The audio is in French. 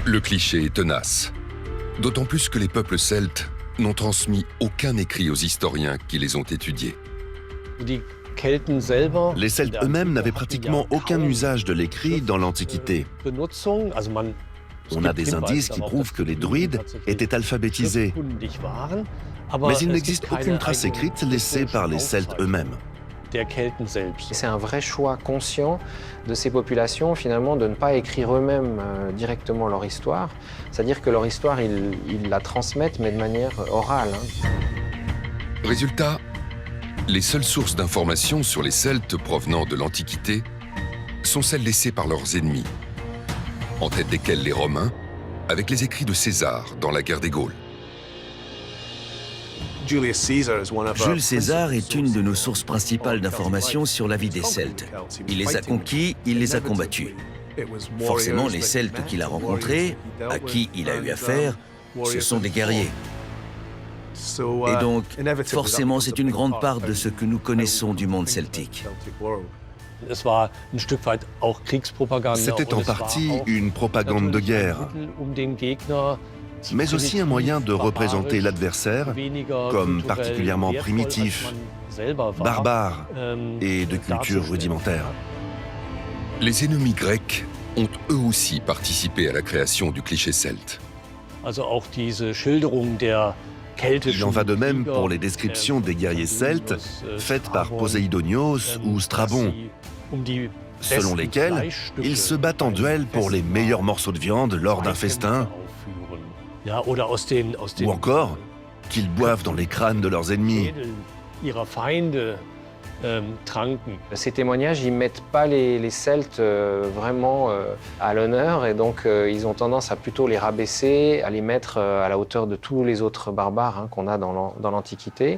Le cliché est tenace, d'autant plus que les peuples celtes n'ont transmis aucun écrit aux historiens qui les ont étudiés. Les Celtes eux-mêmes n'avaient pratiquement aucun usage de l'écrit dans l'Antiquité. On a des indices qui prouvent que les druides étaient alphabétisés, mais il n'existe aucune trace écrite laissée par les Celtes eux-mêmes. C'est un vrai choix conscient de ces populations, finalement, de ne pas écrire eux-mêmes directement leur histoire. C'est-à-dire que leur histoire, ils la transmettent, mais de manière orale. Résultat, les seules sources d'informations sur les Celtes provenant de l'Antiquité sont celles laissées par leurs ennemis, en tête desquels les Romains, avec les écrits de César dans la guerre des Gaules. Jules César est une de nos sources principales d'informations sur la vie des Celtes. Il les a conquis, il les a combattus. Forcément, les Celtes qu'il a rencontrés, à qui il a eu affaire, ce sont des guerriers. Et donc, forcément, c'est une grande part de ce que nous connaissons du monde celtique. C'était en partie une propagande de guerre, mais aussi un moyen de représenter l'adversaire comme particulièrement primitif, barbare et de culture rudimentaire. Les ennemis grecs ont eux aussi participé à la création du cliché celte. Il en va de même pour les descriptions des guerriers celtes faites par Poséidonios ou Strabon, selon lesquels ils se battent en duel pour les meilleurs morceaux de viande lors d'un festin, ou encore qu'ils boivent dans les crânes de leurs ennemis. Ces témoignages, ils ne mettent pas les Celtes vraiment à l'honneur, et donc ils ont tendance à plutôt les rabaisser, à les mettre à la hauteur de tous les autres barbares qu'on a dans l'Antiquité.